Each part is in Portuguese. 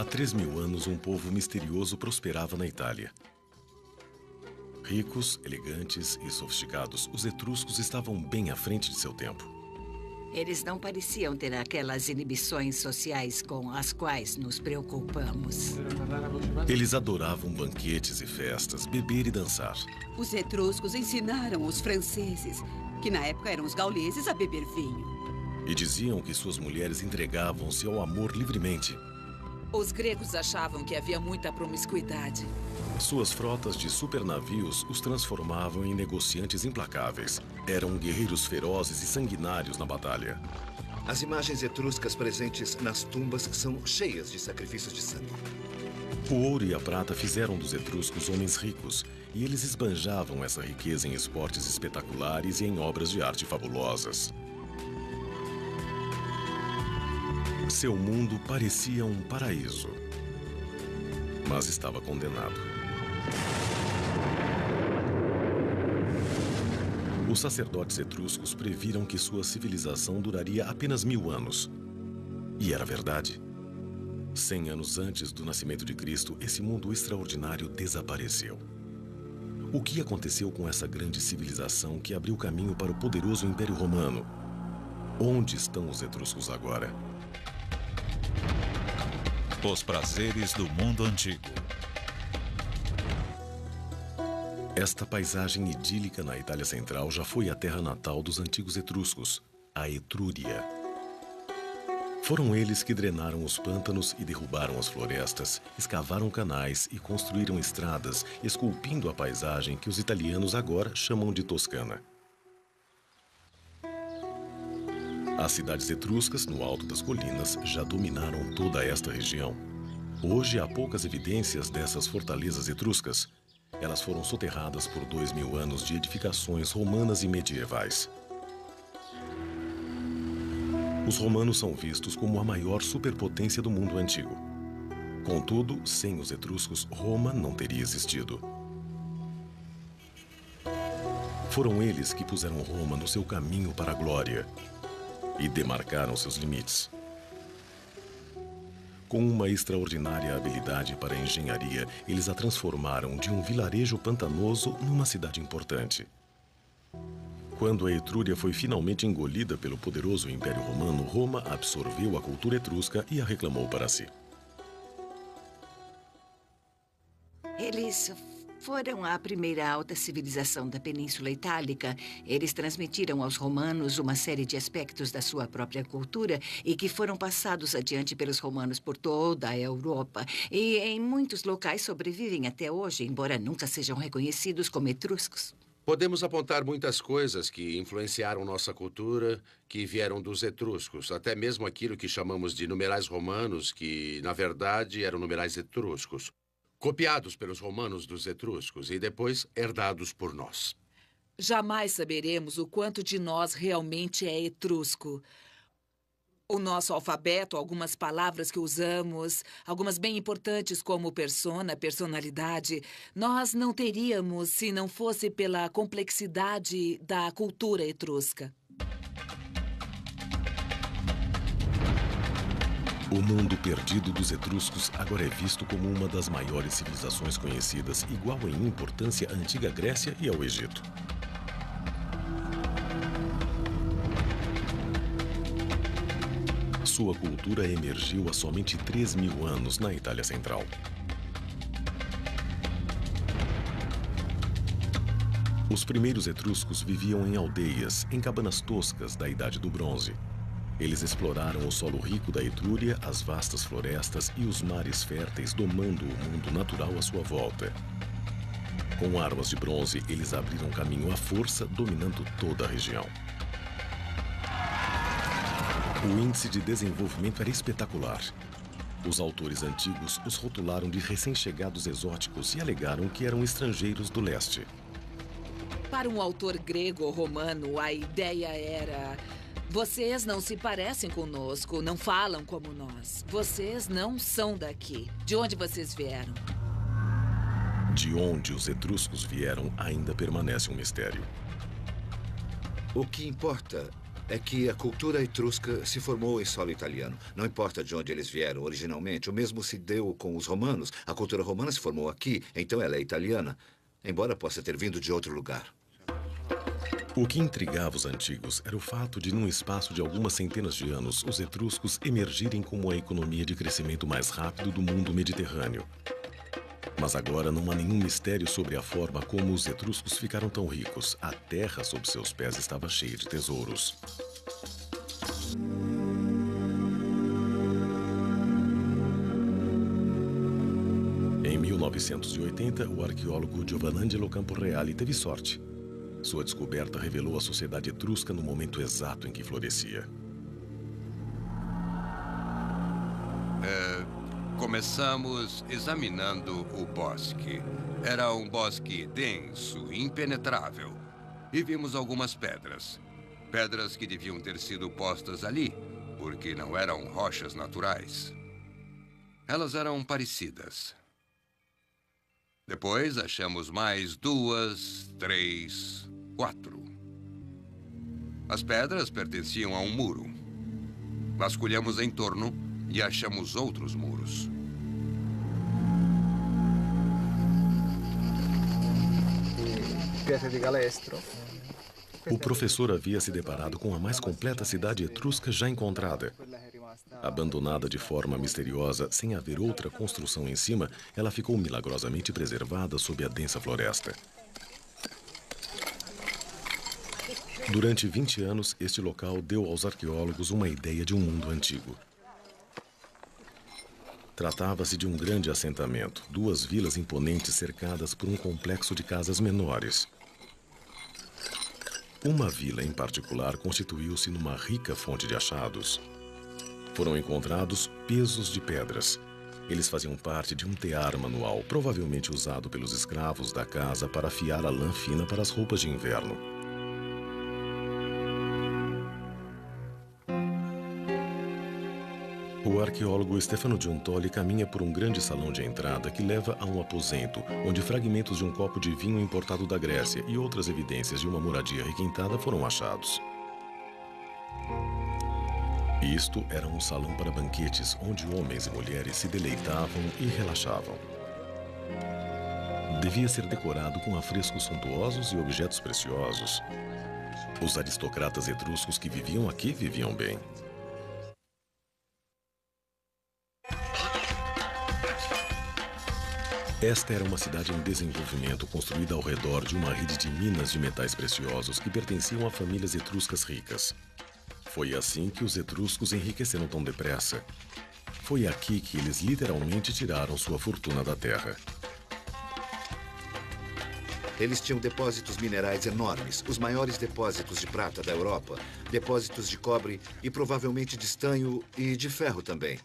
3000 anos, um povo misterioso prosperava na Itália. Ricos, elegantes e sofisticados, os etruscos estavam bem à frente de seu tempo. Eles não pareciam ter aquelas inibições sociais com as quais nos preocupamos. Eles adoravam banquetes e festas, beber e dançar. Os etruscos ensinaram os franceses, que na época eram os gauleses, a beber vinho. E diziam que suas mulheres entregavam-se ao amor livremente. Os gregos achavam que havia muita promiscuidade. Suas frotas de supernavios os transformavam em negociantes implacáveis. Eram guerreiros ferozes e sanguinários na batalha. As imagens etruscas presentes nas tumbas são cheias de sacrifícios de sangue. O ouro e a prata fizeram dos etruscos homens ricos, e eles esbanjavam essa riqueza em esportes espetaculares e em obras de arte fabulosas. Seu mundo parecia um paraíso, mas estava condenado. Os sacerdotes etruscos previram que sua civilização duraria apenas 1000 anos. E era verdade. 100 anos antes do nascimento de Cristo, esse mundo extraordinário desapareceu. O que aconteceu com essa grande civilização que abriu caminho para o poderoso Império Romano? Onde estão os etruscos agora? Os prazeres do mundo antigo. Esta paisagem idílica na Itália Central já foi a terra natal dos antigos etruscos, a Etrúria. Foram eles que drenaram os pântanos e derrubaram as florestas, escavaram canais e construíram estradas, esculpindo a paisagem que os italianos agora chamam de Toscana. As cidades etruscas, no alto das colinas, já dominaram toda esta região. Hoje há poucas evidências dessas fortalezas etruscas. Elas foram soterradas por 2000 anos de edificações romanas e medievais. Os romanos são vistos como a maior superpotência do mundo antigo. Contudo, sem os etruscos, Roma não teria existido. Foram eles que puseram Roma no seu caminho para a glória e demarcaram seus limites. Com uma extraordinária habilidade para a engenharia, eles a transformaram de um vilarejo pantanoso numa cidade importante. Quando a Etrúria foi finalmente engolida pelo poderoso Império Romano, Roma absorveu a cultura etrusca e a reclamou para si. Eles foram a primeira alta civilização da Península Itálica. Eles transmitiram aos romanos uma série de aspectos da sua própria cultura e que foram passados adiante pelos romanos por toda a Europa. E em muitos locais sobrevivem até hoje, embora nunca sejam reconhecidos como etruscos. Podemos apontar muitas coisas que influenciaram nossa cultura, que vieram dos etruscos, até mesmo aquilo que chamamos de numerais romanos, que, na verdade, eram numerais etruscos. Copiados pelos romanos dos etruscos e depois herdados por nós. Jamais saberemos o quanto de nós realmente é etrusco. O nosso alfabeto, algumas palavras que usamos, algumas bem importantes como persona, personalidade, nós não teríamos se não fosse pela complexidade da cultura etrusca. O mundo perdido dos etruscos agora é visto como uma das maiores civilizações conhecidas, igual em importância à antiga Grécia e ao Egito. Sua cultura emergiu há somente 3000 anos na Itália Central. Os primeiros etruscos viviam em aldeias, em cabanas toscas da Idade do Bronze. Eles exploraram o solo rico da Etrúria, as vastas florestas e os mares férteis, domando o mundo natural à sua volta. Com armas de bronze, eles abriram caminho à força, dominando toda a região. O índice de desenvolvimento era espetacular. Os autores antigos os rotularam de recém-chegados exóticos e alegaram que eram estrangeiros do leste. Para um autor grego ou romano, a ideia era: vocês não se parecem conosco, não falam como nós. Vocês não são daqui. De onde vocês vieram? De onde os etruscos vieram ainda permanece um mistério. O que importa é que a cultura etrusca se formou em solo italiano. Não importa de onde eles vieram originalmente, o mesmo se deu com os romanos. A cultura romana se formou aqui, então ela é italiana, embora possa ter vindo de outro lugar. O que intrigava os antigos era o fato de, num espaço de algumas centenas de anos, os etruscos emergirem como a economia de crescimento mais rápido do mundo mediterrâneo. Mas agora não há nenhum mistério sobre a forma como os etruscos ficaram tão ricos. A terra sob seus pés estava cheia de tesouros. Em 1980, o arqueólogo Giovanangelo Camporeale teve sorte. Sua descoberta revelou a sociedade etrusca no momento exato em que florescia. Começamos examinando o bosque. Era um bosque denso, impenetrável. E vimos algumas pedras. Pedras que deviam ter sido postas ali, porque não eram rochas naturais. Elas eram parecidas. Depois achamos mais 2, 3, 4. As pedras pertenciam a um muro. Vasculhamos em torno e achamos outros muros. O professor havia se deparado com a mais completa cidade etrusca já encontrada. Abandonada de forma misteriosa, sem haver outra construção em cima, ela ficou milagrosamente preservada sob a densa floresta. Durante 20 anos, este local deu aos arqueólogos uma ideia de um mundo antigo. Tratava-se de um grande assentamento, 2 vilas imponentes cercadas por um complexo de casas menores. Uma vila em particular constituiu-se numa rica fonte de achados. Foram encontrados pesos de pedras. Eles faziam parte de um tear manual, provavelmente usado pelos escravos da casa para afiar a lã fina para as roupas de inverno. O arqueólogo Stefano Giuntoli caminha por um grande salão de entrada que leva a um aposento, onde fragmentos de um copo de vinho importado da Grécia e outras evidências de uma moradia requintada foram achados. Isto era um salão para banquetes, onde homens e mulheres se deleitavam e relaxavam. Devia ser decorado com afrescos suntuosos e objetos preciosos. Os aristocratas etruscos que viviam aqui viviam bem. Esta era uma cidade em desenvolvimento construída ao redor de uma rede de minas de metais preciosos que pertenciam a famílias etruscas ricas. Foi assim que os etruscos enriqueceram tão depressa. Foi aqui que eles literalmente tiraram sua fortuna da terra. Eles tinham depósitos minerais enormes, os maiores depósitos de prata da Europa, depósitos de cobre e provavelmente de estanho e de ferro também.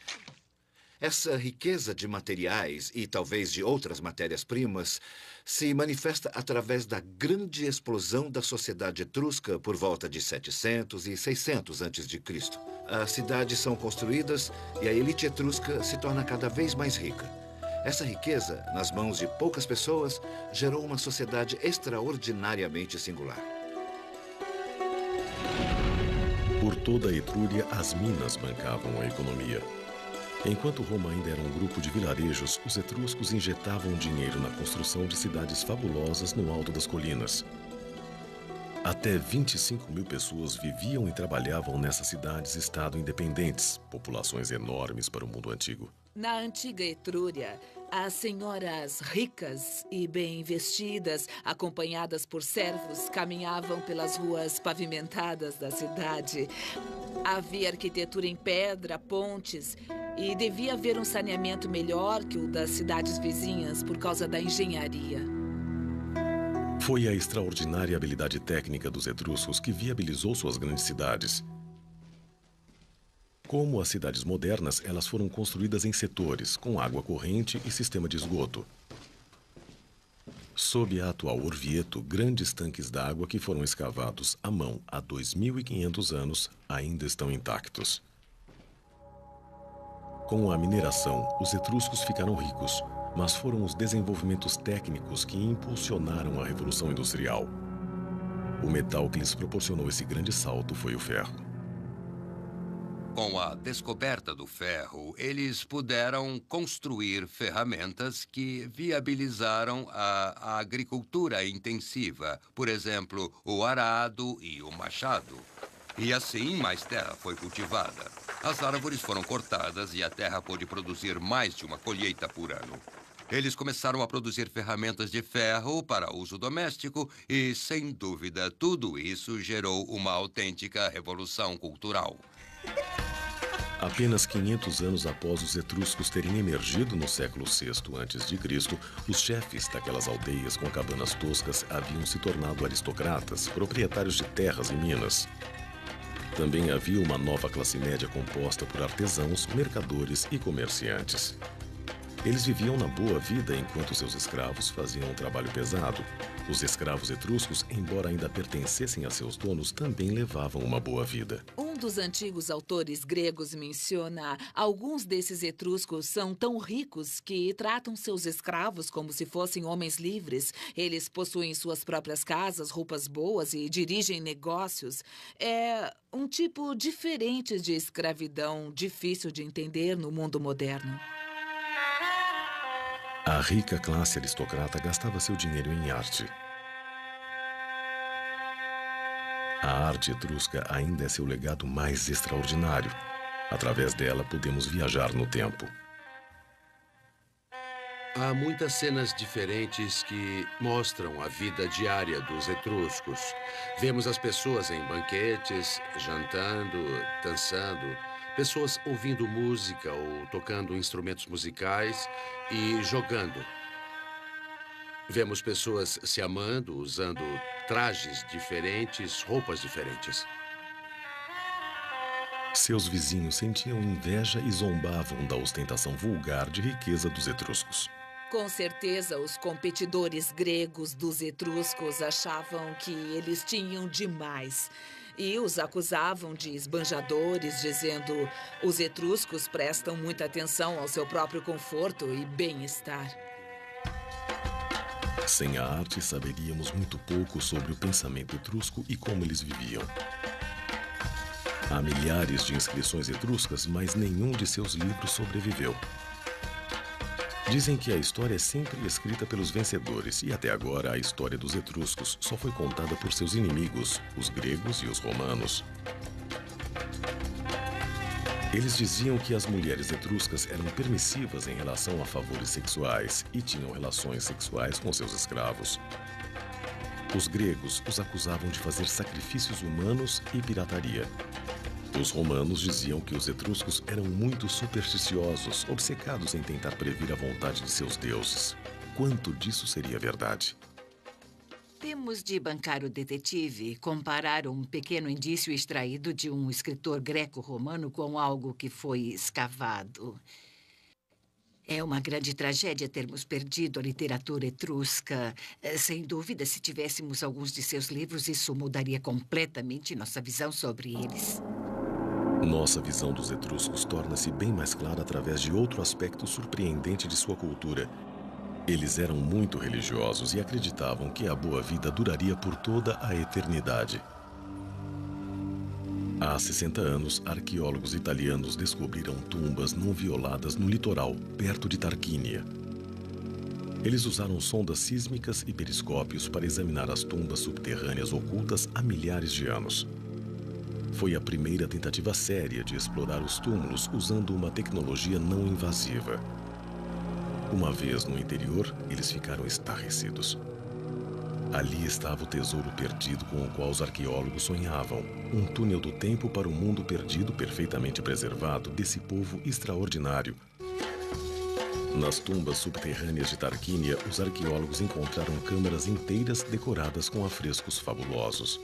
Essa riqueza de materiais e talvez de outras matérias-primas se manifesta através da grande explosão da sociedade etrusca por volta de 700 e 600 a.C. As cidades são construídas e a elite etrusca se torna cada vez mais rica. Essa riqueza, nas mãos de poucas pessoas, gerou uma sociedade extraordinariamente singular. Por toda a Etrúria, as minas bancavam a economia. Enquanto Roma ainda era um grupo de vilarejos, os etruscos injetavam dinheiro na construção de cidades fabulosas no alto das colinas. Até 25.000 pessoas viviam e trabalhavam nessas cidades-estado independentes, populações enormes para o mundo antigo. Na antiga Etrúria, as senhoras ricas e bem vestidas, acompanhadas por servos, caminhavam pelas ruas pavimentadas da cidade. Havia arquitetura em pedra, pontes, e devia haver um saneamento melhor que o das cidades vizinhas por causa da engenharia. Foi a extraordinária habilidade técnica dos etruscos que viabilizou suas grandes cidades. Como as cidades modernas, elas foram construídas em setores, com água corrente e sistema de esgoto. Sob a atual Orvieto, grandes tanques d'água que foram escavados à mão há 2.500 anos ainda estão intactos. Com a mineração, os etruscos ficaram ricos, mas foram os desenvolvimentos técnicos que impulsionaram a Revolução Industrial. O metal que lhes proporcionou esse grande salto foi o ferro. Com a descoberta do ferro, eles puderam construir ferramentas que viabilizaram a agricultura intensiva. Por exemplo, o arado e o machado. E assim, mais terra foi cultivada. As árvores foram cortadas e a terra pôde produzir mais de uma colheita por ano. Eles começaram a produzir ferramentas de ferro para uso doméstico e, sem dúvida, tudo isso gerou uma autêntica revolução cultural. Apenas 500 anos após os etruscos terem emergido no século VI a.C., os chefes daquelas aldeias com cabanas toscas haviam se tornado aristocratas, proprietários de terras e minas. Também havia uma nova classe média composta por artesãos, mercadores e comerciantes. Eles viviam na boa vida enquanto seus escravos faziam um trabalho pesado. Os escravos etruscos, embora ainda pertencessem a seus donos, também levavam uma boa vida. Um dos antigos autores gregos menciona: alguns desses etruscos são tão ricos que tratam seus escravos como se fossem homens livres. Eles possuem suas próprias casas, roupas boas e dirigem negócios. É um tipo diferente de escravidão, difícil de entender no mundo moderno. A rica classe aristocrata gastava seu dinheiro em arte. A arte etrusca ainda é seu legado mais extraordinário. Através dela, podemos viajar no tempo. Há muitas cenas diferentes que mostram a vida diária dos etruscos. Vemos as pessoas em banquetes, jantando, dançando, pessoas ouvindo música ou tocando instrumentos musicais e jogando. Vemos pessoas se amando, usando trajes diferentes, roupas diferentes. Seus vizinhos sentiam inveja e zombavam da ostentação vulgar de riqueza dos etruscos. Com certeza, os competidores gregos dos etruscos achavam que eles tinham demais. E os acusavam de esbanjadores, dizendo: os etruscos prestam muita atenção ao seu próprio conforto e bem-estar. Sem a arte, saberíamos muito pouco sobre o pensamento etrusco e como eles viviam. Há milhares de inscrições etruscas, mas nenhum de seus livros sobreviveu. Dizem que a história é sempre escrita pelos vencedores, e até agora a história dos etruscos só foi contada por seus inimigos, os gregos e os romanos. Eles diziam que as mulheres etruscas eram permissivas em relação a favores sexuais e tinham relações sexuais com seus escravos. Os gregos os acusavam de fazer sacrifícios humanos e pirataria. Os romanos diziam que os etruscos eram muito supersticiosos, obcecados em tentar prever a vontade de seus deuses. Quanto disso seria verdade? Temos de bancar o detetive, comparar um pequeno indício extraído de um escritor greco-romano com algo que foi escavado. É uma grande tragédia termos perdido a literatura etrusca. Sem dúvida, se tivéssemos alguns de seus livros, isso mudaria completamente nossa visão sobre eles. Nossa visão dos etruscos torna-se bem mais clara através de outro aspecto surpreendente de sua cultura. Eles eram muito religiosos e acreditavam que a boa vida duraria por toda a eternidade. Há 60 anos, arqueólogos italianos descobriram tumbas não violadas no litoral, perto de Tarquínia. Eles usaram sondas sísmicas e periscópios para examinar as tumbas subterrâneas ocultas há milhares de anos. Foi a primeira tentativa séria de explorar os túmulos usando uma tecnologia não invasiva. Uma vez no interior, eles ficaram estarrecidos. Ali estava o tesouro perdido com o qual os arqueólogos sonhavam. Um túnel do tempo para o mundo perdido, perfeitamente preservado, desse povo extraordinário. Nas tumbas subterrâneas de Tarquínia, os arqueólogos encontraram câmaras inteiras decoradas com afrescos fabulosos.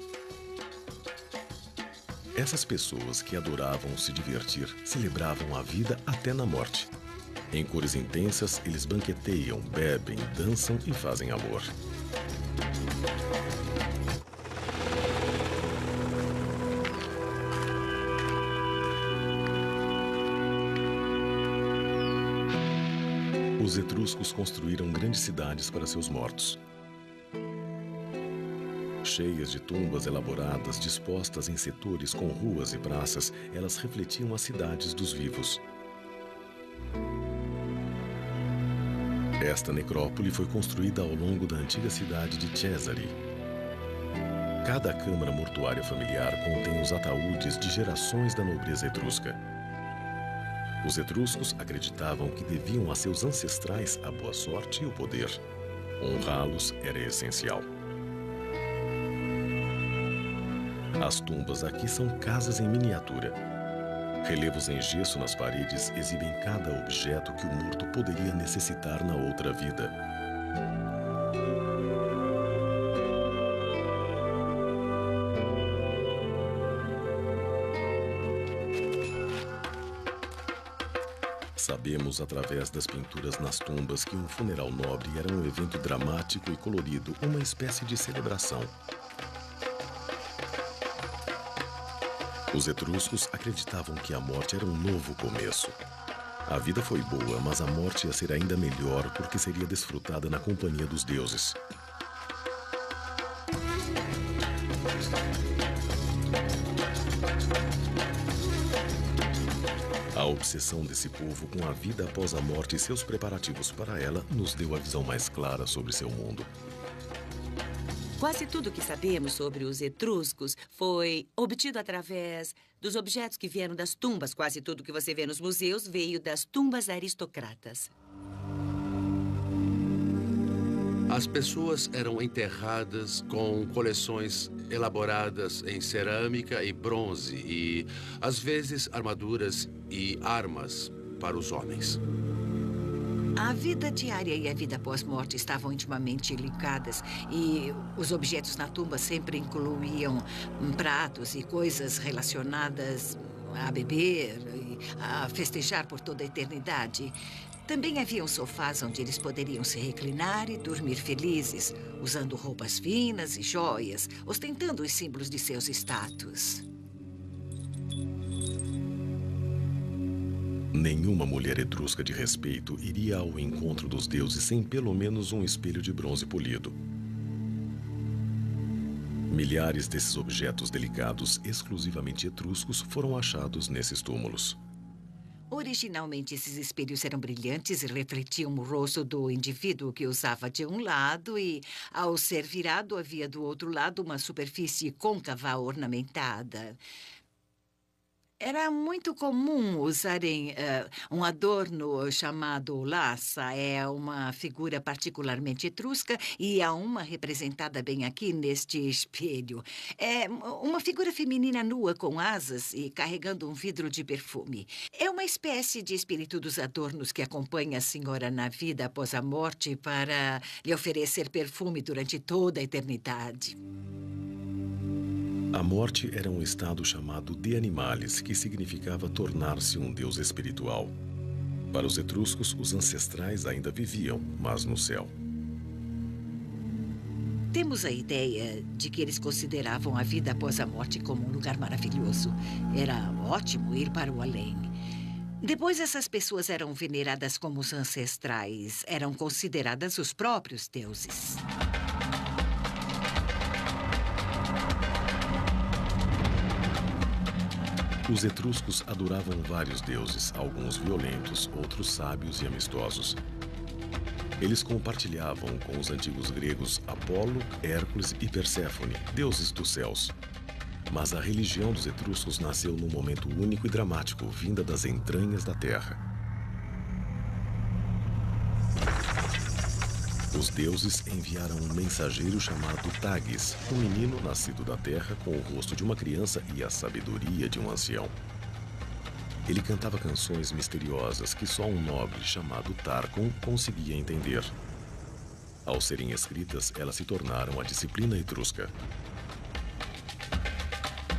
Essas pessoas que adoravam se divertir celebravam a vida até na morte. Em cores intensas, eles banqueteiam, bebem, dançam e fazem amor. Os etruscos construíram grandes cidades para seus mortos. Cheias de tumbas elaboradas, dispostas em setores com ruas e praças, elas refletiam as cidades dos vivos. Esta necrópole foi construída ao longo da antiga cidade de Cesare. Cada câmara mortuária familiar contém os ataúdes de gerações da nobreza etrusca. Os etruscos acreditavam que deviam a seus ancestrais a boa sorte e o poder. Honrá-los era essencial. As tumbas aqui são casas em miniatura. Relevos em gesso nas paredes exibem cada objeto que o morto poderia necessitar na outra vida. Sabemos, através das pinturas nas tumbas, que um funeral nobre era um evento dramático e colorido, uma espécie de celebração. Os etruscos acreditavam que a morte era um novo começo. A vida foi boa, mas a morte ia ser ainda melhor porque seria desfrutada na companhia dos deuses. A obsessão desse povo com a vida após a morte e seus preparativos para ela nos deu a visão mais clara sobre seu mundo. Quase tudo que sabemos sobre os etruscos foi obtido através dos objetos que vieram das tumbas. Quase tudo que você vê nos museus veio das tumbas aristocratas. As pessoas eram enterradas com coleções elaboradas em cerâmica e bronze e, às vezes, armaduras e armas para os homens. A vida diária e a vida pós-morte estavam intimamente ligadas e os objetos na tumba sempre incluíam pratos e coisas relacionadas a beber e a festejar por toda a eternidade. Também haviam sofás onde eles poderiam se reclinar e dormir felizes, usando roupas finas e joias, ostentando os símbolos de seus status. Nenhuma mulher etrusca de respeito iria ao encontro dos deuses sem pelo menos um espelho de bronze polido. Milhares desses objetos delicados, exclusivamente etruscos, foram achados nesses túmulos. Originalmente, esses espelhos eram brilhantes e refletiam o rosto do indivíduo que usava de um lado e, ao ser virado, havia do outro lado uma superfície côncava ornamentada. Era muito comum usarem um adorno chamado laça. É uma figura particularmente etrusca e há uma representada bem aqui neste espelho. É uma figura feminina nua com asas e carregando um vidro de perfume. É uma espécie de espírito dos adornos que acompanha a senhora na vida após a morte para lhe oferecer perfume durante toda a eternidade. A morte era um estado chamado de animalis, que significava tornar-se um deus espiritual. Para os etruscos, os ancestrais ainda viviam, mas no céu. Temos a ideia de que eles consideravam a vida após a morte como um lugar maravilhoso. Era ótimo ir para o além. Depois, essas pessoas eram veneradas como os ancestrais. Eram consideradas os próprios deuses. Os etruscos adoravam vários deuses, alguns violentos, outros sábios e amistosos. Eles compartilhavam com os antigos gregos Apolo, Hércules e Perséfone, deuses dos céus. Mas a religião dos etruscos nasceu num momento único e dramático, vinda das entranhas da terra. Os deuses enviaram um mensageiro chamado Tagis, um menino nascido da terra com o rosto de uma criança e a sabedoria de um ancião. Ele cantava canções misteriosas que só um nobre chamado Tarcon conseguia entender. Ao serem escritas, elas se tornaram a disciplina etrusca.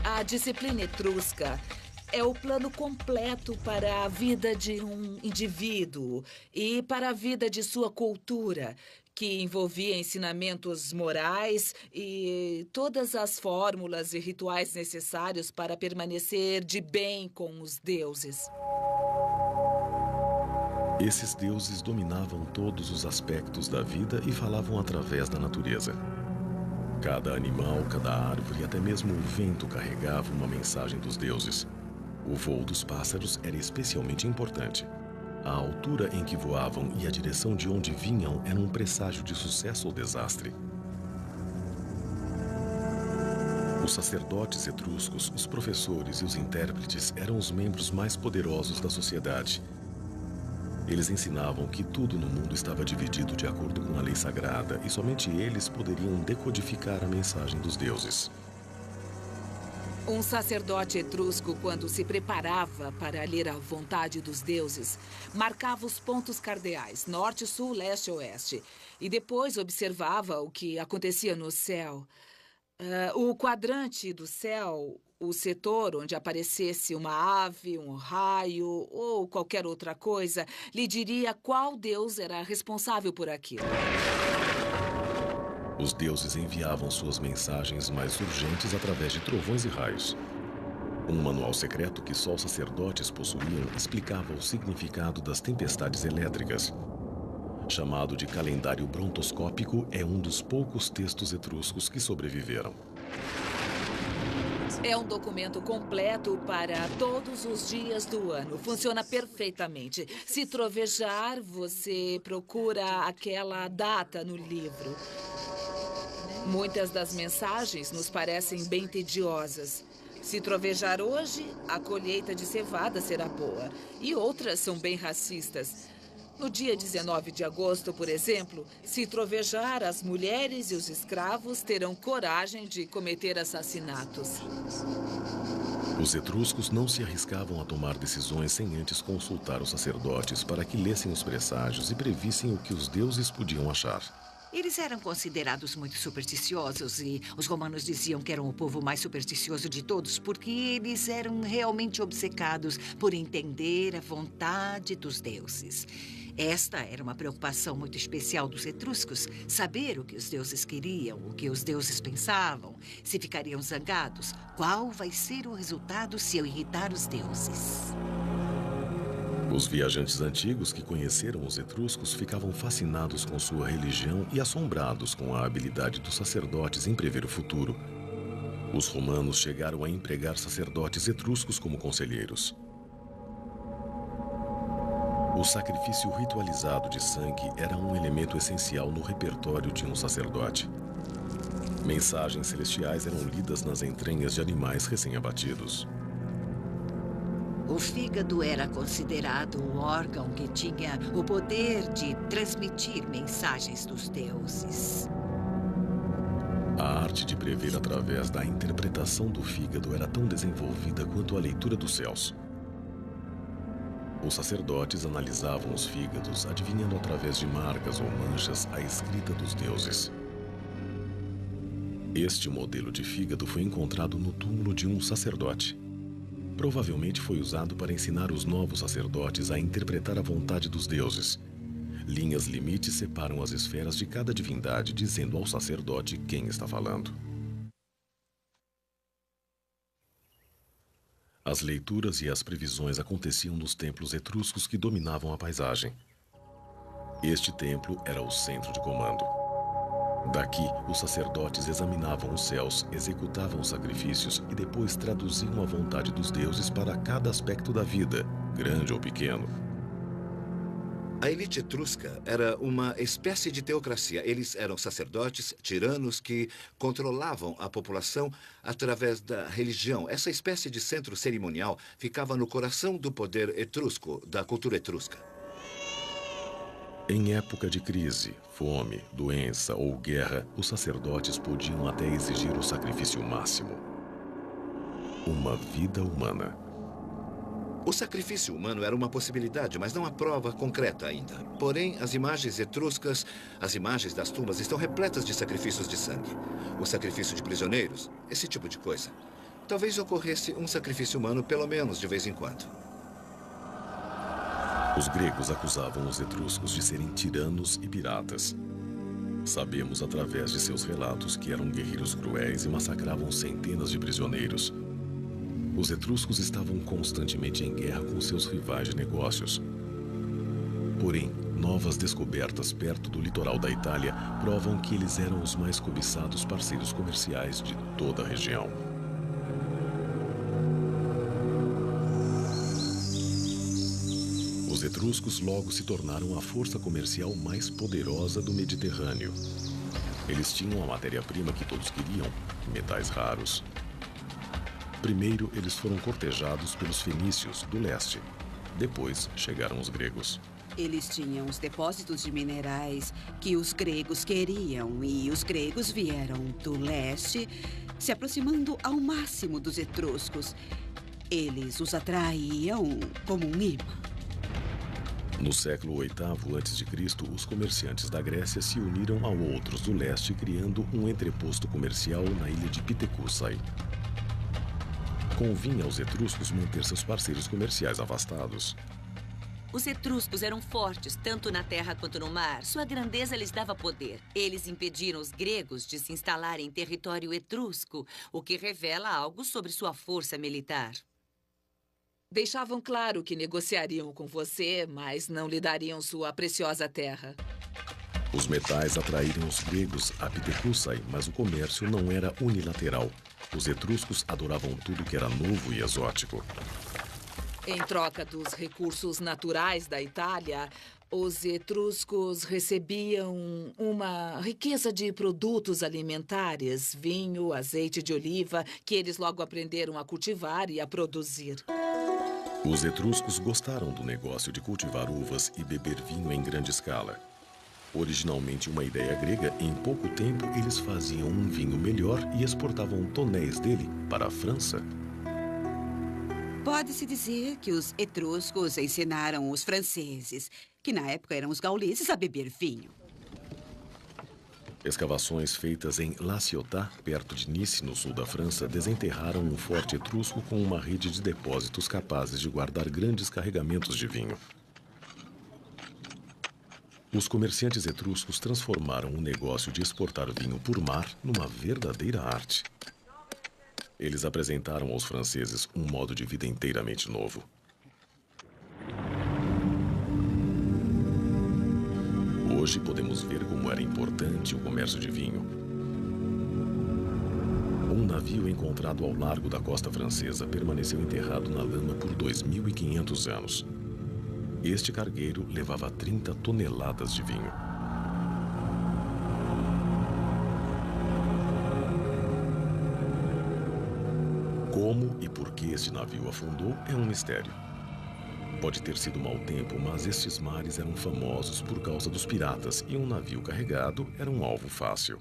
A disciplina etrusca é o plano completo para a vida de um indivíduo e para a vida de sua cultura, que envolvia ensinamentos morais e todas as fórmulas e rituais necessários para permanecer de bem com os deuses. Esses deuses dominavam todos os aspectos da vida e falavam através da natureza. Cada animal, cada árvore e até mesmo o vento carregava uma mensagem dos deuses. O voo dos pássaros era especialmente importante. A altura em que voavam e a direção de onde vinham eram um presságio de sucesso ou desastre. Os sacerdotes etruscos, os professores e os intérpretes eram os membros mais poderosos da sociedade. Eles ensinavam que tudo no mundo estava dividido de acordo com a lei sagrada e somente eles poderiam decodificar a mensagem dos deuses. Um sacerdote etrusco, quando se preparava para ler a vontade dos deuses, marcava os pontos cardeais, norte, sul, leste e oeste, e depois observava o que acontecia no céu. O quadrante do céu, o setor onde aparecesse uma ave, um raio ou qualquer outra coisa, lhe diria qual deus era responsável por aquilo. Os deuses enviavam suas mensagens mais urgentes através de trovões e raios. Um manual secreto que só os sacerdotes possuíam explicava o significado das tempestades elétricas. Chamado de calendário brontoscópico, é um dos poucos textos etruscos que sobreviveram. É um documento completo para todos os dias do ano. Funciona perfeitamente. Se trovejar, você procura aquela data no livro. Muitas das mensagens nos parecem bem tediosas. Se trovejar hoje, a colheita de cevada será boa. E outras são bem racistas. No dia 19 de agosto, por exemplo, se trovejar, as mulheres e os escravos terão coragem de cometer assassinatos. Os etruscos não se arriscavam a tomar decisões sem antes consultar os sacerdotes para que lessem os presságios e previssem o que os deuses podiam achar. Eles eram considerados muito supersticiosos e os romanos diziam que eram o povo mais supersticioso de todos porque eles eram realmente obcecados por entender a vontade dos deuses. Esta era uma preocupação muito especial dos etruscos, saber o que os deuses queriam, o que os deuses pensavam, se ficariam zangados, qual vai ser o resultado se eu irritar os deuses. Os viajantes antigos que conheceram os etruscos ficavam fascinados com sua religião e assombrados com a habilidade dos sacerdotes em prever o futuro. Os romanos chegaram a empregar sacerdotes etruscos como conselheiros. O sacrifício ritualizado de sangue era um elemento essencial no repertório de um sacerdote. Mensagens celestiais eram lidas nas entranhas de animais recém-abatidos. O fígado era considerado o órgão que tinha o poder de transmitir mensagens dos deuses. A arte de prever através da interpretação do fígado era tão desenvolvida quanto a leitura dos céus. Os sacerdotes analisavam os fígados, adivinhando através de marcas ou manchas a escrita dos deuses. Este modelo de fígado foi encontrado no túmulo de um sacerdote. Provavelmente foi usado para ensinar os novos sacerdotes a interpretar a vontade dos deuses. Linhas limites separam as esferas de cada divindade, dizendo ao sacerdote quem está falando. As leituras e as previsões aconteciam nos templos etruscos que dominavam a paisagem. Este templo era o centro de comando. Daqui, os sacerdotes examinavam os céus, executavam os sacrifícios e depois traduziam a vontade dos deuses para cada aspecto da vida, grande ou pequeno. A elite etrusca era uma espécie de teocracia. Eles eram sacerdotes, tiranos que controlavam a população através da religião. Essa espécie de centro cerimonial ficava no coração do poder etrusco, da cultura etrusca. Em época de crise, fome, doença ou guerra, os sacerdotes podiam até exigir o sacrifício máximo: uma vida humana. O sacrifício humano era uma possibilidade, mas não a prova concreta ainda. Porém, as imagens etruscas, as imagens das tumbas estão repletas de sacrifícios de sangue. O sacrifício de prisioneiros, esse tipo de coisa. Talvez ocorresse um sacrifício humano pelo menos de vez em quando. Os gregos acusavam os etruscos de serem tiranos e piratas. Sabemos através de seus relatos que eram guerreiros cruéis e massacravam centenas de prisioneiros. Os etruscos estavam constantemente em guerra com seus rivais de negócios. Porém, novas descobertas perto do litoral da Itália provam que eles eram os mais cobiçados parceiros comerciais de toda a região. Os etruscos logo se tornaram a força comercial mais poderosa do Mediterrâneo. Eles tinham a matéria-prima que todos queriam, metais raros. Primeiro, eles foram cortejados pelos fenícios do leste. Depois, chegaram os gregos. Eles tinham os depósitos de minerais que os gregos queriam, e os gregos vieram do leste, se aproximando ao máximo dos etruscos. Eles os atraíam como um imã. No século VIII a.C., os comerciantes da Grécia se uniram a outros do leste, criando um entreposto comercial na ilha de Pitecússai. Convinha aos etruscos manter seus parceiros comerciais afastados. Os etruscos eram fortes, tanto na terra quanto no mar. Sua grandeza lhes dava poder. Eles impediram os gregos de se instalarem em território etrusco, o que revela algo sobre sua força militar. Deixavam claro que negociariam com você, mas não lhe dariam sua preciosa terra. Os metais atraíram os gregos a Pitecússai, mas o comércio não era unilateral. Os etruscos adoravam tudo que era novo e exótico. Em troca dos recursos naturais da Itália, os etruscos recebiam uma riqueza de produtos alimentares, vinho, azeite de oliva, que eles logo aprenderam a cultivar e a produzir. Os etruscos gostaram do negócio de cultivar uvas e beber vinho em grande escala. Originalmente uma ideia grega, em pouco tempo eles faziam um vinho melhor e exportavam tonéis dele para a França. Pode-se dizer que os etruscos ensinaram os franceses, que na época eram os gauleses, a beber vinho. Escavações feitas em La Ciotat, perto de Nice, no sul da França, desenterraram um forte etrusco com uma rede de depósitos capazes de guardar grandes carregamentos de vinho. Os comerciantes etruscos transformaram o negócio de exportar vinho por mar numa verdadeira arte. Eles apresentaram aos franceses um modo de vida inteiramente novo. Hoje podemos ver como era importante o comércio de vinho. Um navio encontrado ao largo da costa francesa permaneceu enterrado na lama por 2.500 anos. Este cargueiro levava 30 toneladas de vinho. Como e por que este navio afundou é um mistério. Pode ter sido mau tempo, mas estes mares eram famosos por causa dos piratas e um navio carregado era um alvo fácil.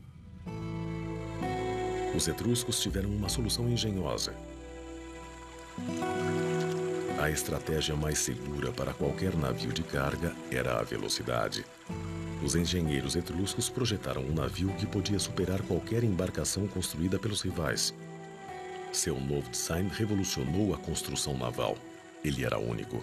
Os etruscos tiveram uma solução engenhosa. A estratégia mais segura para qualquer navio de carga era a velocidade. Os engenheiros etruscos projetaram um navio que podia superar qualquer embarcação construída pelos rivais. Seu novo design revolucionou a construção naval. Ele era único.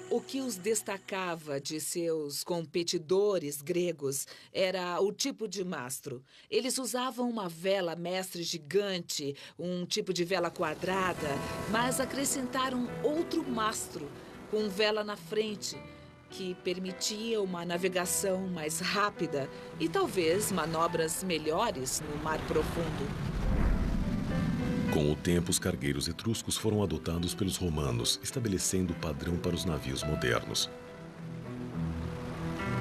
O que os destacava de seus competidores gregos era o tipo de mastro. Eles usavam uma vela mestre gigante, um tipo de vela quadrada, mas acrescentaram outro mastro, com vela na frente, que permitia uma navegação mais rápida e talvez manobras melhores no mar profundo. Com o tempo, os cargueiros etruscos foram adotados pelos romanos, estabelecendo o padrão para os navios modernos.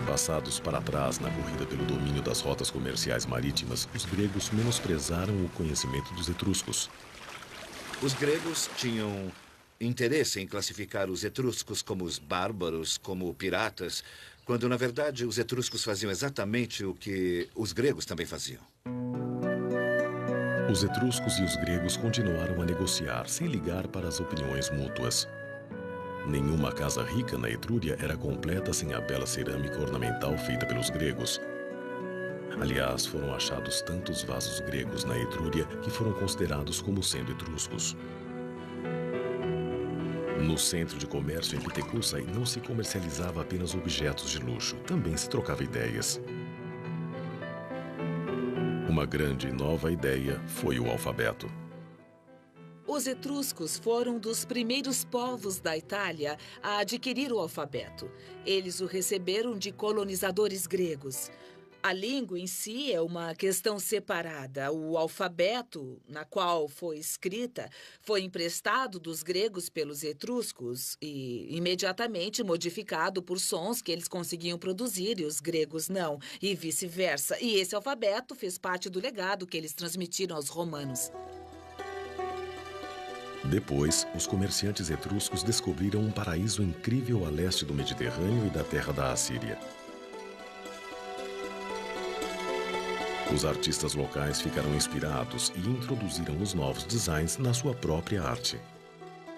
Passados para trás na corrida pelo domínio das rotas comerciais marítimas, os gregos menosprezaram o conhecimento dos etruscos. Os gregos tinham interesse em classificar os etruscos como os bárbaros, como piratas, quando, na verdade, os etruscos faziam exatamente o que os gregos também faziam. Os etruscos e os gregos continuaram a negociar, sem ligar para as opiniões mútuas. Nenhuma casa rica na Etrúria era completa sem a bela cerâmica ornamental feita pelos gregos. Aliás, foram achados tantos vasos gregos na Etrúria que foram considerados como sendo etruscos. No centro de comércio em Pitecússai não se comercializava apenas objetos de luxo, também se trocava ideias. Uma grande e nova ideia foi o alfabeto. Os etruscos foram dos primeiros povos da Itália a adquirir o alfabeto. Eles o receberam de colonizadores gregos. A língua em si é uma questão separada. O alfabeto, na qual foi escrita, foi emprestado dos gregos pelos etruscos e imediatamente modificado por sons que eles conseguiam produzir e os gregos não, e vice-versa. E esse alfabeto fez parte do legado que eles transmitiram aos romanos. Depois, os comerciantes etruscos descobriram um paraíso incrível a leste do Mediterrâneo e da terra da Assíria. Os artistas locais ficaram inspirados e introduziram os novos designs na sua própria arte.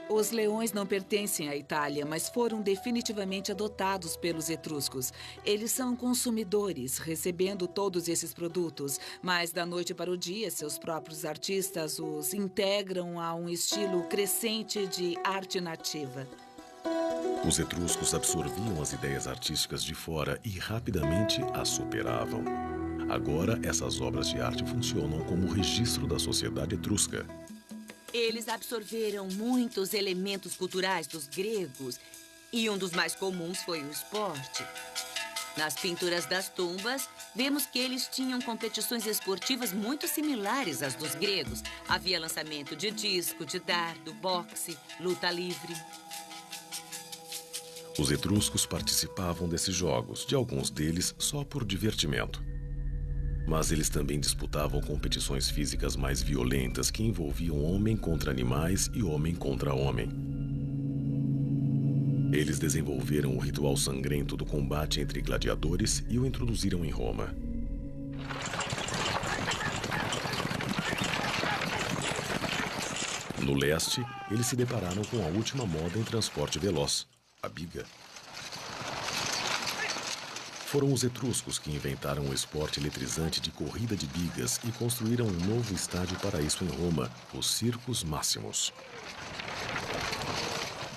Os leões não pertencem à Itália, mas foram definitivamente adotados pelos etruscos. Eles são consumidores, recebendo todos esses produtos, mas da noite para o dia, seus próprios artistas os integram a um estilo crescente de arte nativa. Os etruscos absorviam as ideias artísticas de fora e rapidamente as superavam. Agora, essas obras de arte funcionam como registro da sociedade etrusca. Eles absorveram muitos elementos culturais dos gregos e um dos mais comuns foi o esporte. Nas pinturas das tumbas, vemos que eles tinham competições esportivas muito similares às dos gregos. Havia lançamento de disco, de dardo, boxe, luta livre. Os etruscos participavam desses jogos, de alguns deles só por divertimento. Mas eles também disputavam competições físicas mais violentas que envolviam homem contra animais e homem contra homem. Eles desenvolveram o ritual sangrento do combate entre gladiadores e o introduziram em Roma. No leste, eles se depararam com a última moda em transporte veloz, a biga. Foram os etruscos que inventaram o esporte eletrizante de corrida de bigas e construíram um novo estádio para isso em Roma, os Circus Maximus.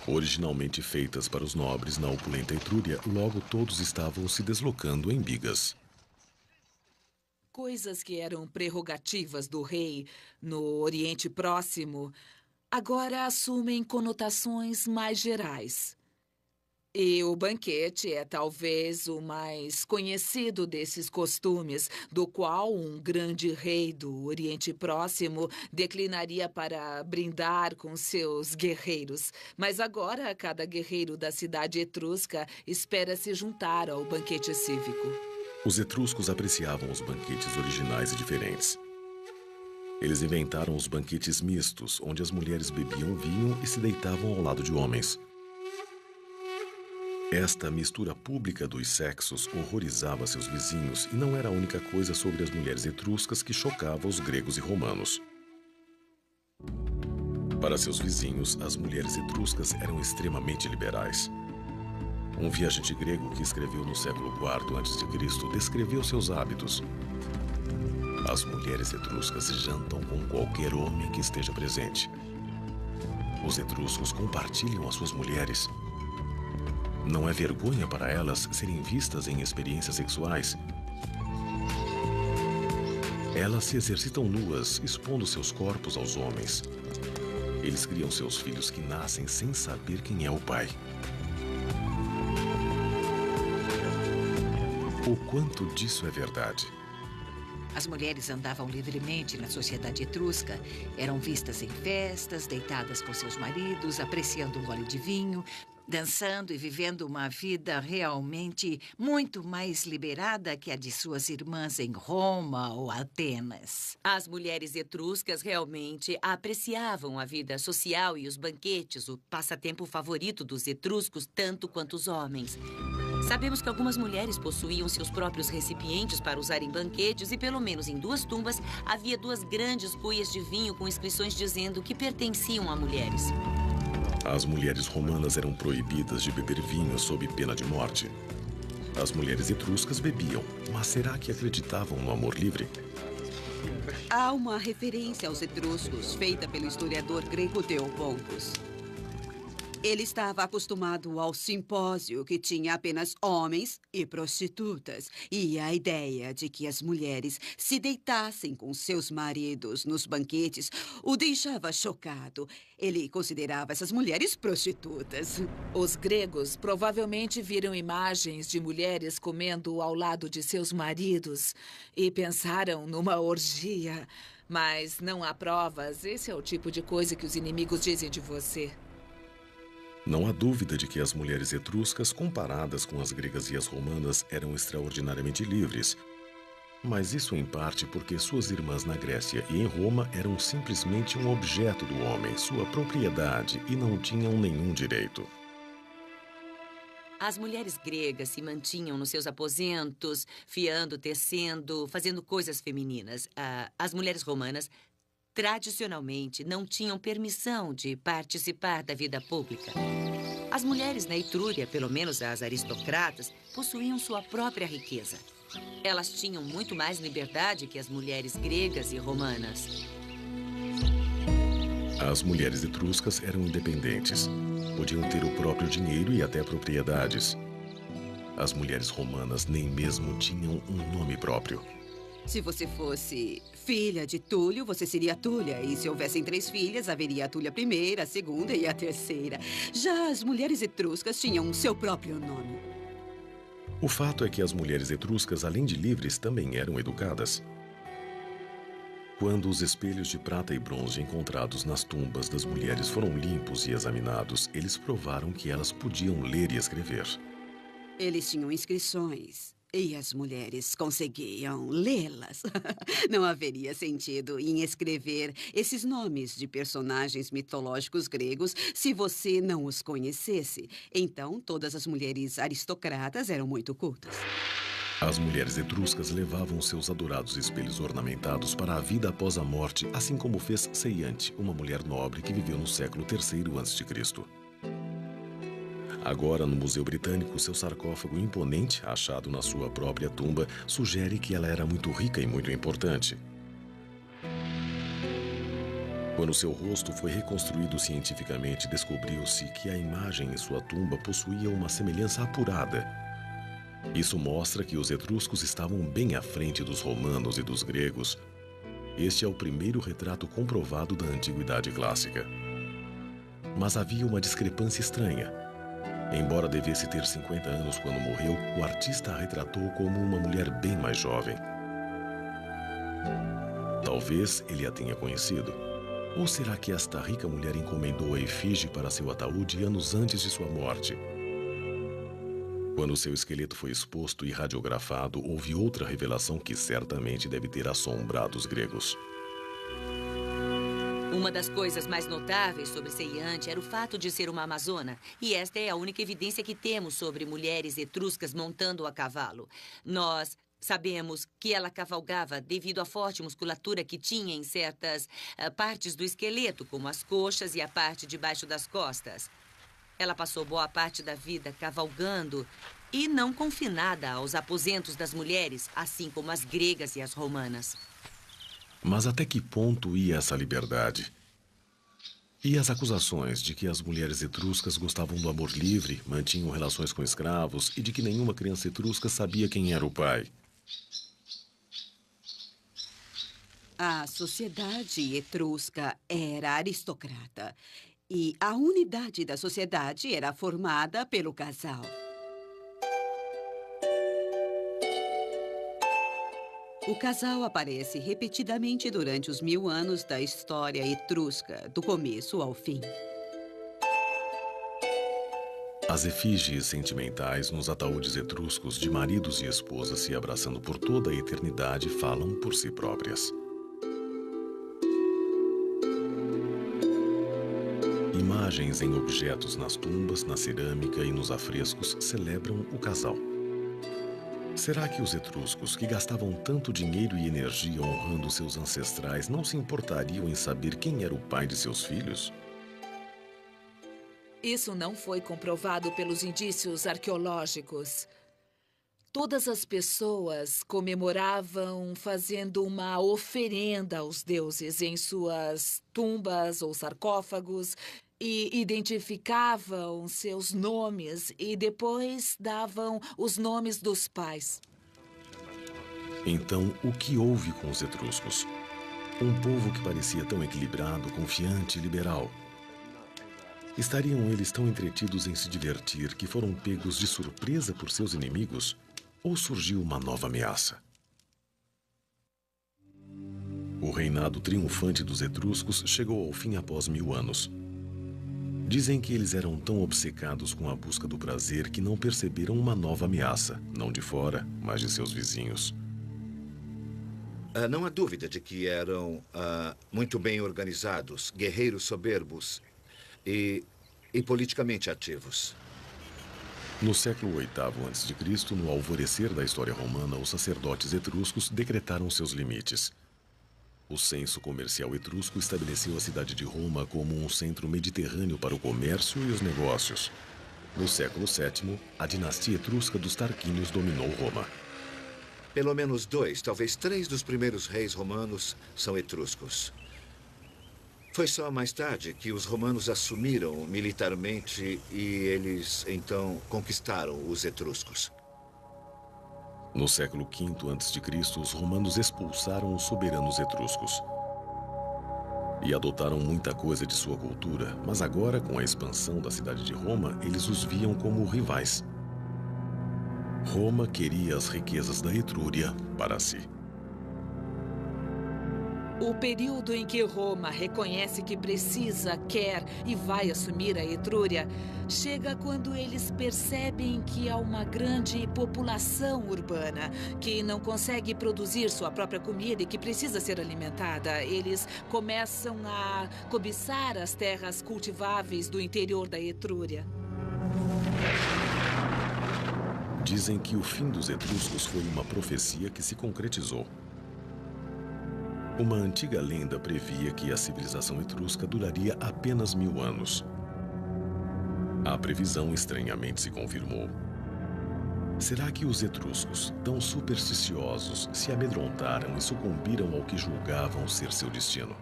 Originalmente feitas para os nobres na opulenta Etrúria, logo todos estavam se deslocando em bigas. Coisas que eram prerrogativas do rei no Oriente Próximo agora assumem conotações mais gerais. E o banquete é talvez o mais conhecido desses costumes, do qual um grande rei do Oriente Próximo declinaria para brindar com seus guerreiros. Mas agora, cada guerreiro da cidade etrusca espera se juntar ao banquete cívico. Os etruscos apreciavam os banquetes originais e diferentes. Eles inventaram os banquetes mistos, onde as mulheres bebiam vinho e se deitavam ao lado de homens. Esta mistura pública dos sexos horrorizava seus vizinhos e não era a única coisa sobre as mulheres etruscas que chocava os gregos e romanos. Para seus vizinhos, as mulheres etruscas eram extremamente liberais. Um viajante grego que escreveu no século IV a.C. descreveu seus hábitos. As mulheres etruscas jantam com qualquer homem que esteja presente. Os etruscos compartilham as suas mulheres. Não é vergonha para elas serem vistas em experiências sexuais. Elas se exercitam nuas, expondo seus corpos aos homens. Eles criam seus filhos que nascem sem saber quem é o pai. O quanto disso é verdade? As mulheres andavam livremente na sociedade etrusca, eram vistas em festas, deitadas com seus maridos, apreciando um gole de vinho, dançando e vivendo uma vida realmente muito mais liberada que a de suas irmãs em Roma ou Atenas. As mulheres etruscas realmente apreciavam a vida social e os banquetes, o passatempo favorito dos etruscos, tanto quanto os homens. Sabemos que algumas mulheres possuíam seus próprios recipientes para usar em banquetes e, pelo menos em 2 tumbas, havia 2 grandes cuias de vinho com inscrições dizendo que pertenciam a mulheres. As mulheres romanas eram proibidas de beber vinho sob pena de morte. As mulheres etruscas bebiam, mas será que acreditavam no amor livre? Há uma referência aos etruscos feita pelo historiador grego Theopolcus. Ele estava acostumado ao simpósio que tinha apenas homens e prostitutas. E a ideia de que as mulheres se deitassem com seus maridos nos banquetes o deixava chocado. Ele considerava essas mulheres prostitutas. Os gregos provavelmente viram imagens de mulheres comendo ao lado de seus maridos e pensaram numa orgia. Mas não há provas. Esse é o tipo de coisa que os inimigos dizem de você. Não há dúvida de que as mulheres etruscas, comparadas com as gregas e as romanas, eram extraordinariamente livres. Mas isso em parte porque suas irmãs na Grécia e em Roma eram simplesmente um objeto do homem, sua propriedade, e não tinham nenhum direito. As mulheres gregas se mantinham nos seus aposentos, fiando, tecendo, fazendo coisas femininas. As mulheres romanas, tradicionalmente, não tinham permissão de participar da vida pública. As mulheres na Etrúria, pelo menos as aristocratas, possuíam sua própria riqueza. Elas tinham muito mais liberdade que as mulheres gregas e romanas. As mulheres etruscas eram independentes. Podiam ter o próprio dinheiro e até propriedades. As mulheres romanas nem mesmo tinham um nome próprio. Se você fosse filha de Túlio, você seria Túlia. E se houvessem 3 filhas, haveria a Túlia I, a segunda e a terceira. Já as mulheres etruscas tinham seu próprio nome. O fato é que as mulheres etruscas, além de livres, também eram educadas. Quando os espelhos de prata e bronze encontrados nas tumbas das mulheres foram limpos e examinados, eles provaram que elas podiam ler e escrever. Eles tinham inscrições e as mulheres conseguiam lê-las. Não haveria sentido em escrever esses nomes de personagens mitológicos gregos se você não os conhecesse. Então, todas as mulheres aristocratas eram muito cultas. As mulheres etruscas levavam seus adorados espelhos ornamentados para a vida após a morte, assim como fez Seiante, uma mulher nobre que viveu no século III a.C. Agora, no Museu Britânico, seu sarcófago imponente, achado na sua própria tumba, sugere que ela era muito rica e muito importante. Quando seu rosto foi reconstruído cientificamente, descobriu-se que a imagem em sua tumba possuía uma semelhança apurada. Isso mostra que os etruscos estavam bem à frente dos romanos e dos gregos. Este é o primeiro retrato comprovado da Antiguidade Clássica. Mas havia uma discrepância estranha. Embora devesse ter 50 anos quando morreu, o artista a retratou como uma mulher bem mais jovem. Talvez ele a tenha conhecido. Ou será que esta rica mulher encomendou a efígie para seu ataúde anos antes de sua morte? Quando seu esqueleto foi exposto e radiografado, houve outra revelação que certamente deve ter assombrado os gregos. Uma das coisas mais notáveis sobre Seiante era o fato de ser uma amazona. E esta é a única evidência que temos sobre mulheres etruscas montando a cavalo. Nós sabemos que ela cavalgava devido à forte musculatura que tinha em certas partes do esqueleto, como as coxas e a parte de baixo das costas. Ela passou boa parte da vida cavalgando e não confinada aos aposentos das mulheres, assim como as gregas e as romanas. Mas até que ponto ia essa liberdade? E as acusações de que as mulheres etruscas gostavam do amor livre, mantinham relações com escravos e de que nenhuma criança etrusca sabia quem era o pai? A sociedade etrusca era aristocrata e a unidade da sociedade era formada pelo casal. O casal aparece repetidamente durante os 1000 anos da história etrusca, do começo ao fim. As efígies sentimentais nos ataúdes etruscos de maridos e esposas se abraçando por toda a eternidade falam por si próprias. Imagens em objetos nas tumbas, na cerâmica e nos afrescos celebram o casal. Será que os etruscos, que gastavam tanto dinheiro e energia honrando seus ancestrais, não se importariam em saber quem era o pai de seus filhos? Isso não foi comprovado pelos indícios arqueológicos. Todas as pessoas comemoravam fazendo uma oferenda aos deuses em suas tumbas ou sarcófagos. e identificavam seus nomes e depois davam os nomes dos pais. Então, o que houve com os etruscos? Um povo que parecia tão equilibrado, confiante e liberal. Estariam eles tão entretidos em se divertir que foram pegos de surpresa por seus inimigos? Ou surgiu uma nova ameaça? O reinado triunfante dos etruscos chegou ao fim após 1000 anos. Dizem que eles eram tão obcecados com a busca do prazer que não perceberam uma nova ameaça, não de fora, mas de seus vizinhos. Não há dúvida de que eram muito bem organizados, guerreiros soberbos e politicamente ativos. No século VIII a.C., no alvorecer da história romana, os sacerdotes etruscos decretaram seus limites. O censo comercial etrusco estabeleceu a cidade de Roma como um centro mediterrâneo para o comércio e os negócios. No século VII, a dinastia etrusca dos Tarquínios dominou Roma. Pelo menos 2, talvez 3 dos primeiros reis romanos são etruscos. Foi só mais tarde que os romanos assumiram militarmente e eles, então, conquistaram os etruscos. No século V a.C., os romanos expulsaram os soberanos etruscos. E adotaram muita coisa de sua cultura, mas agora, com a expansão da cidade de Roma, eles os viam como rivais. Roma queria as riquezas da Etrúria para si. O período em que Roma reconhece que precisa, quer e vai assumir a Etrúria chega quando eles percebem que há uma grande população urbana que não consegue produzir sua própria comida e que precisa ser alimentada. Eles começam a cobiçar as terras cultiváveis do interior da Etrúria. Dizem que o fim dos etruscos foi uma profecia que se concretizou. Uma antiga lenda previa que a civilização etrusca duraria apenas 1000 anos. A previsão estranhamente se confirmou. Será que os etruscos, tão supersticiosos, se amedrontaram e sucumbiram ao que julgavam ser seu destino?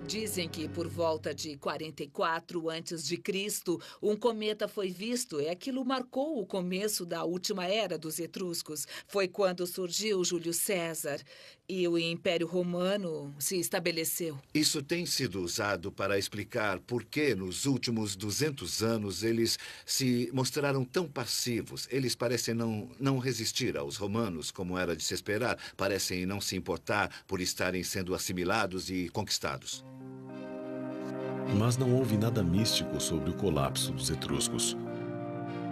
Dizem que por volta de 44 a.C., um cometa foi visto e aquilo marcou o começo da última era dos etruscos. Foi quando surgiu Júlio César e o Império Romano se estabeleceu. Isso tem sido usado para explicar por que nos últimos 200 anos eles se mostraram tão passivos. Eles parecem não resistir aos romanos, como era de se esperar. Parecem não se importar por estarem sendo assimilados e conquistados. Mas não houve nada místico sobre o colapso dos etruscos.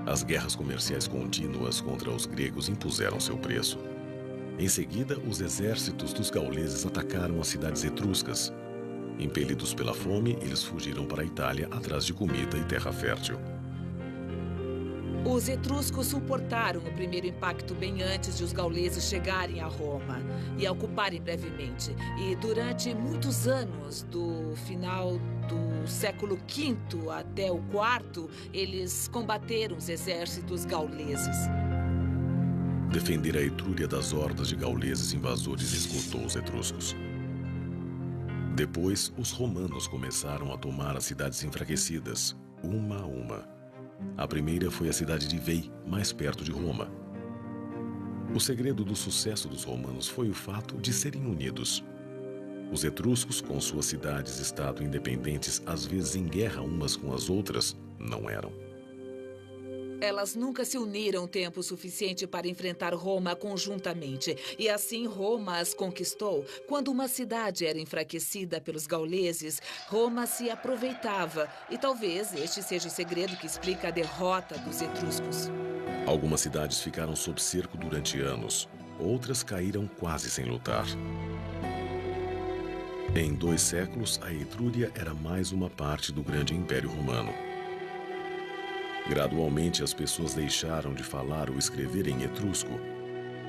As guerras comerciais contínuas contra os gregos impuseram seu preço. Em seguida, os exércitos dos gauleses atacaram as cidades etruscas. Impelidos pela fome, eles fugiram para a Itália atrás de comida e terra fértil. Os etruscos suportaram o primeiro impacto bem antes de os gauleses chegarem a Roma e a ocuparem brevemente. E durante muitos anos, do final do século V até o IV, eles combateram os exércitos gauleses. Defender a Etrúria das hordas de gauleses invasores esgotou os etruscos. Depois, os romanos começaram a tomar as cidades enfraquecidas, uma a uma. A primeira foi a cidade de Veii, mais perto de Roma. O segredo do sucesso dos romanos foi o fato de serem unidos. Os etruscos, com suas cidades-estado independentes, às vezes em guerra umas com as outras, não eram. Elas nunca se uniram tempo suficiente para enfrentar Roma conjuntamente. E assim Roma as conquistou. Quando uma cidade era enfraquecida pelos gauleses, Roma se aproveitava. E talvez este seja o segredo que explica a derrota dos etruscos. Algumas cidades ficaram sob cerco durante anos. Outras caíram quase sem lutar. Em 2 séculos, a Etrúria era mais uma parte do grande Império Romano. Gradualmente, as pessoas deixaram de falar ou escrever em etrusco.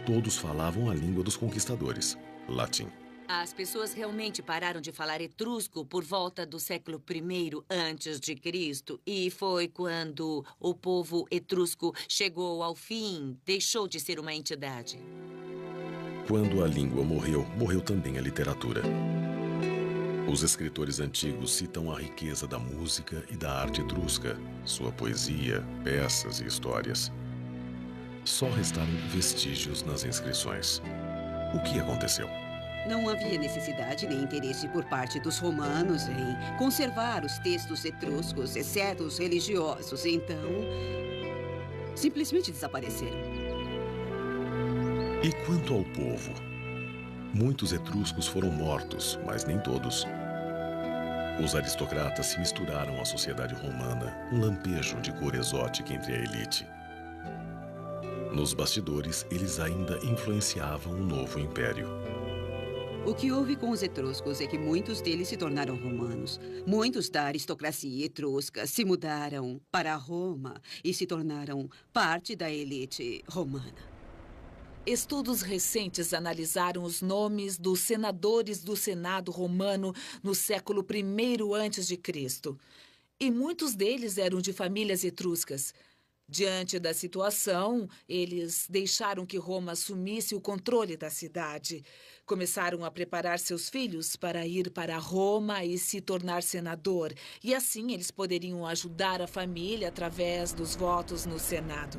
Todos falavam a língua dos conquistadores, latim. As pessoas realmente pararam de falar etrusco por volta do século I a.C. E foi quando o povo etrusco chegou ao fim, deixou de ser uma entidade. Quando a língua morreu, morreu também a literatura. Os escritores antigos citam a riqueza da música e da arte etrusca, sua poesia, peças e histórias. Só restaram vestígios nas inscrições. O que aconteceu? Não havia necessidade nem interesse por parte dos romanos em conservar os textos etruscos, exceto os religiosos. Então, simplesmente desapareceram. E quanto ao povo? Muitos etruscos foram mortos, mas nem todos. Os aristocratas se misturaram à sociedade romana, um lampejo de cor exótica entre a elite. Nos bastidores, eles ainda influenciavam o novo império. O que houve com os etruscos é que muitos deles se tornaram romanos. Muitos da aristocracia etrusca se mudaram para Roma e se tornaram parte da elite romana. Estudos recentes analisaram os nomes dos senadores do Senado romano no século I a.C. E muitos deles eram de famílias etruscas. Diante da situação, eles deixaram que Roma assumisse o controle da cidade. Começaram a preparar seus filhos para ir para Roma e se tornar senador. E assim eles poderiam ajudar a família através dos votos no Senado.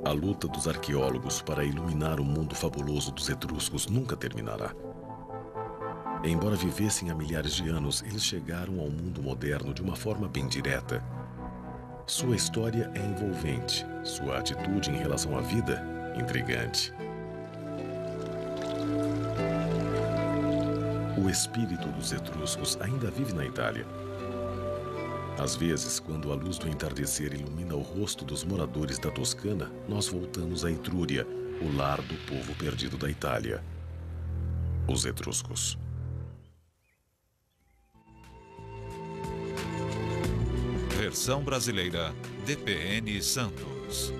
A luta dos arqueólogos para iluminar o mundo fabuloso dos etruscos nunca terminará. Embora vivessem há milhares de anos, eles chegaram ao mundo moderno de uma forma bem direta. Sua história é envolvente, sua atitude em relação à vida, intrigante. O espírito dos etruscos ainda vive na Itália. Às vezes, quando a luz do entardecer ilumina o rosto dos moradores da Toscana, nós voltamos à Etrúria, o lar do povo perdido da Itália, os etruscos. Versão brasileira, DPN Santos.